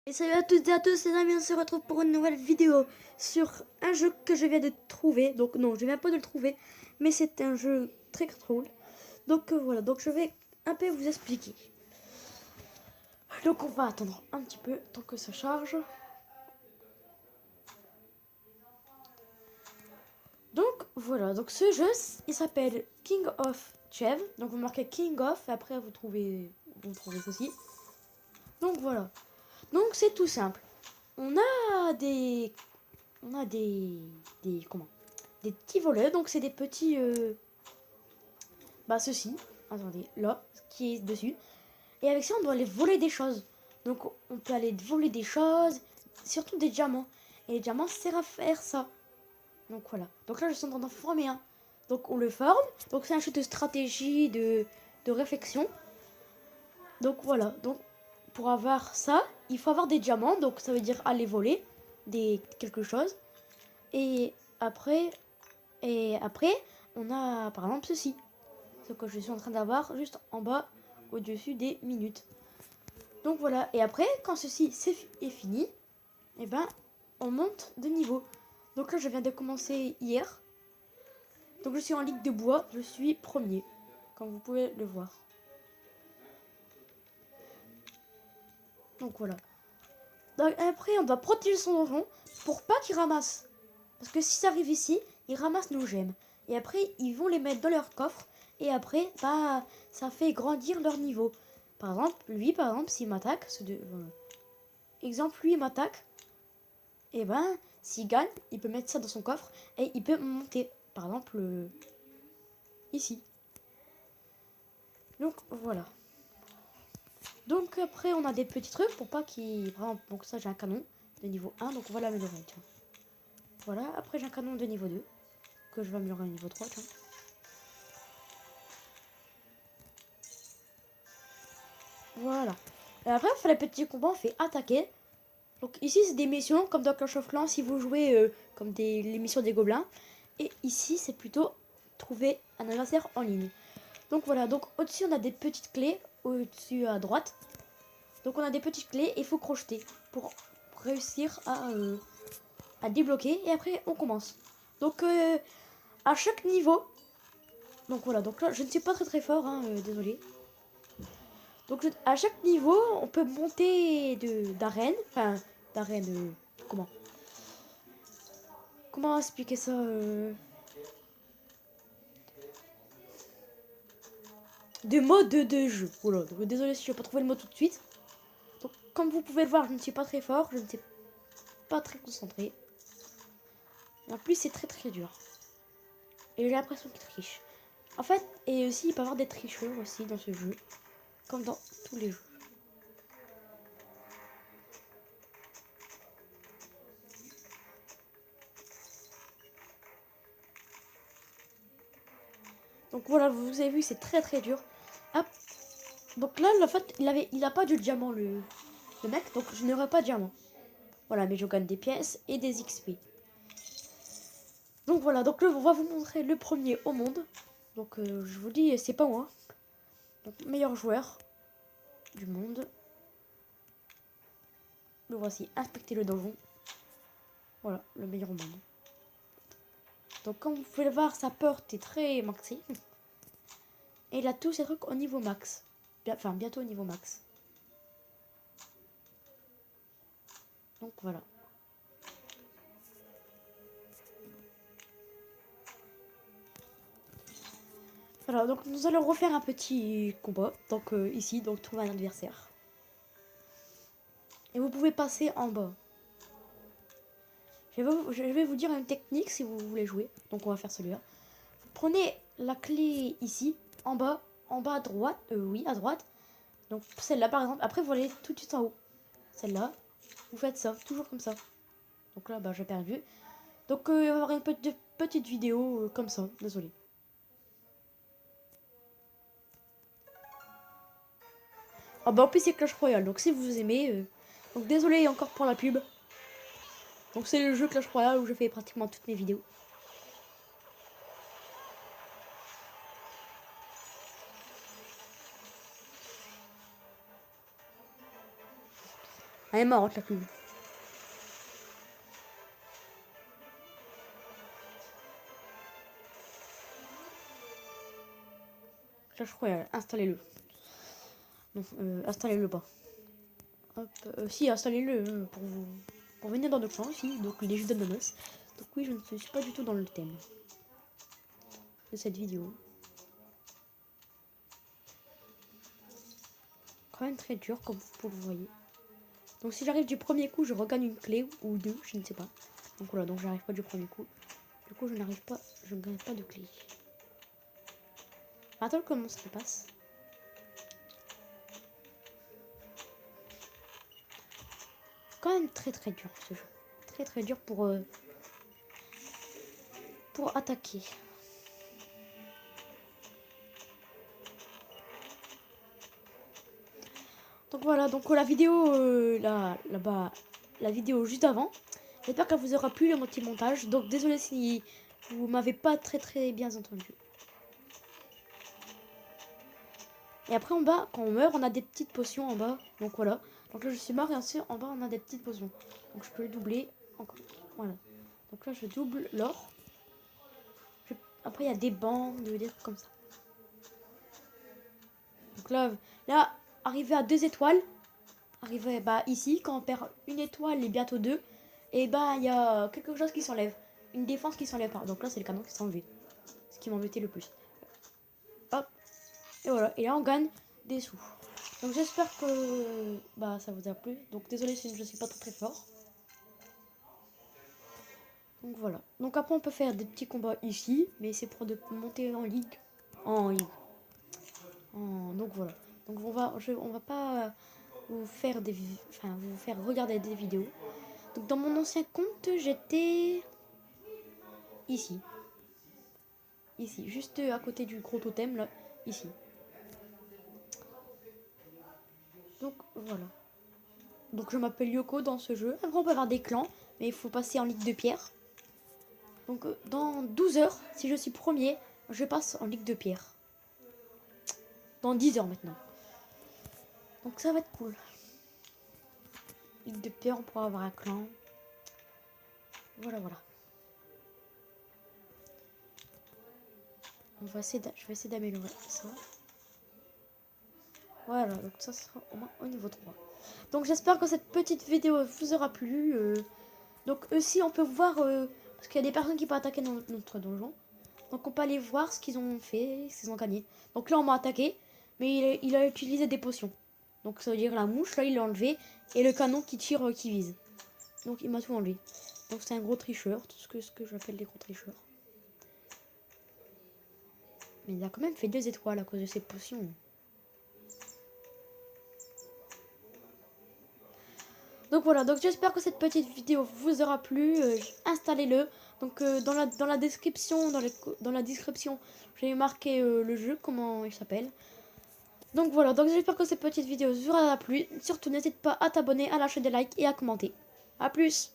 Et salut à toutes et à tous, c'est Damien, on se retrouve pour une nouvelle vidéo sur un jeu que je viens de trouver. Donc non, je viens pas de le trouver, mais c'est un jeu très drôle. Donc voilà, donc je vais un peu vous expliquer. Donc on va attendre un petit peu tant que ça charge. Donc voilà, donc ce jeu, il s'appelle King of Chev. Donc vous marquez King of, et après vous trouvez ceci. Donc voilà, donc c'est tout simple. On a des comment, des petits volets, donc c'est des petits ceci, attendez, là, qui est dessus, et avec ça on doit aller voler des choses. Donc on peut aller voler des choses, surtout des diamants, et les diamants servent à faire ça. Donc voilà, donc là je suis en train d'en former un, donc on le forme, donc c'est un jeu de stratégie, de réflexion. Donc voilà, donc pour avoir ça il faut avoir des diamants, donc ça veut dire aller voler quelque chose. Et après, on a par exemple ceci. Ce que je suis en train d'avoir juste en bas, au-dessus des minutes. Donc voilà. Et après, quand ceci est fini, et ben, on monte de niveau. Donc là, je viens de commencer hier. Donc je suis en ligue de bois. Je suis premier, comme vous pouvez le voir. Donc voilà. Donc, après, on doit protéger son donjon pour pas qu'il ramasse. Parce que si ça arrive ici, ils ramassent nos gemmes. Et après, ils vont les mettre dans leur coffre. Et après, bah, ça fait grandir leur niveau. Par exemple, s'il m'attaque, exemple, lui, il m'attaque. Et ben, s'il gagne, il peut mettre ça dans son coffre. Et il peut monter. Par exemple, ici. Donc, voilà. Donc, après, on a des petits trucs pour pas qu'il... Par exemple, donc ça, j'ai un canon de niveau 1. Donc, on va l'améliorer, tiens. Voilà, après, j'ai un canon de niveau 2. Que je vais améliorer au niveau 3, tiens. Voilà. Et après, on fait les petits combats, on fait attaquer. Donc ici, c'est des missions comme dans Clash of Clans si vous jouez comme les missions des gobelins. Et ici, c'est plutôt trouver un adversaire en ligne. Donc voilà, donc au-dessus, on a des petites clés, au-dessus à droite. Donc on a des petites clés et il faut crocheter pour réussir à débloquer. Et après, on commence. Donc à chaque niveau, donc voilà, donc là, je ne suis pas très fort, hein, désolé. Donc à chaque niveau, on peut monter d'arène. Enfin, d'arène. Comment expliquer ça de mode de jeu. Oula, désolé si je n'ai pas trouvé le mot tout de suite. Donc, comme vous pouvez le voir, je ne suis pas très fort. Je ne suis pas très concentré. Et en plus, c'est très dur. Et j'ai l'impression qu'il triche. En fait, et aussi, il peut y avoir des tricheurs aussi dans ce jeu. Comme dans tous les jeux. Donc voilà, vous avez vu, c'est très dur. Hop. Donc là, en fait, il a pas de diamant, le mec. Donc je n'aurai pas de diamant. Voilà, mais je gagne des pièces et des XP. Donc voilà, donc là, on va vous montrer le premier au monde. Donc je vous dis, c'est pas moi. Donc meilleur joueur du monde. Le voici, inspecter le donjon. Voilà, le meilleur au monde. Donc comme vous pouvez le voir, sa porte est très maxée. Et il a tous ses trucs au niveau max. Enfin, bientôt au niveau max. Donc voilà. Voilà, donc nous allons refaire un petit combat. Donc ici, donc trouver un adversaire. Et vous pouvez passer en bas. Je vais vous dire une technique si vous voulez jouer. Donc on va faire celui-là. Vous prenez la clé ici, en bas à droite. Oui, à droite. Donc celle-là par exemple. Après vous allez tout de suite en haut. Celle-là. Vous faites ça, toujours comme ça. Donc là, bah, j'ai perdu. Donc il va y avoir une petite vidéo comme ça. Désolé. Ah bah en plus c'est Clash Royale. Donc si vous aimez... Donc désolé encore pour la pub. Donc c'est le jeu Clash Royale où je fais pratiquement toutes mes vidéos. Elle est marrante la pub. Là, je crois, installez-le. Non, installez-le pas. Hop, si, installez-le pour venir dans le clan aussi. Donc, les jeux d'ananas. Donc, oui, je ne suis pas du tout dans le thème de cette vidéo. Quand même très dur, comme vous le voyez. Donc, si j'arrive du premier coup, je regagne une clé ou deux, je ne sais pas. Donc, voilà, donc j'arrive pas du premier coup. Du coup, je ne gagne pas de clé. Attends, comment ça se passe? Quand même très très dur ce jeu. Très très dur pour attaquer. Donc voilà, donc la vidéo là-bas, la vidéo juste avant. J'espère qu'elle vous aura plu le petit montage. Donc désolé si vous m'avez pas très bien entendu. Et après en bas, quand on meurt, on a des petites potions en bas. Donc voilà. Donc là je suis mort et ensuite en bas on a des petites potions. Donc je peux le doubler encore. Voilà. Donc là je double l'or. Après il y a des bandes, des trucs comme ça. Donc là arrivé à 2 étoiles. Arrivé ici, quand on perd une étoile et bientôt 2. Et il y a quelque chose qui s'enlève. Une défense qui s'enlève pas. Donc là c'est le canon qui s'est enlevé. Ce qui m'embêtait le plus. Hop. Et voilà. Et là on gagne des sous. Donc j'espère que ça vous a plu. Donc désolé si je suis pas très fort. Donc voilà. Donc après on peut faire des petits combats ici. Mais c'est pour monter en ligue. Donc voilà. Donc on va pas vous faire regarder des vidéos. Donc dans mon ancien compte j'étais ici. Ici. Juste à côté du gros totem là. Ici. Donc voilà. Donc je m'appelle Yoko dans ce jeu. Après on peut avoir des clans. Mais il faut passer en ligue de pierre. Donc dans 12 heures, si je suis premier, je passe en ligue de pierre. Dans 10 heures maintenant. Donc ça va être cool. Ligue de pierre, on pourra avoir un clan. Voilà. Je vais essayer d'améliorer ça. Voilà, donc ça sera au moins au niveau 3. Donc j'espère que cette petite vidéo vous aura plu. Donc aussi on peut voir, parce qu'il y a des personnes qui peuvent attaquer notre donjon. Donc on peut aller voir ce qu'ils ont fait, ce qu'ils ont gagné. Donc là on m'a attaqué, mais il a utilisé des potions. Donc ça veut dire la mouche, là il l'a enlevé. Et le canon qui tire, qui vise. Donc il m'a tout enlevé. Donc c'est un gros tricheur, tout ce que j'appelle des gros tricheurs. Mais il a quand même fait 2 étoiles à cause de ses potions. Donc voilà, donc j'espère que cette petite vidéo vous aura plu. Installez-le. Donc dans la description, j'ai marqué le jeu, comment il s'appelle. Donc voilà, donc j'espère que cette petite vidéo vous aura plu. Surtout n'hésite pas à t'abonner, à lâcher des likes et à commenter. A plus!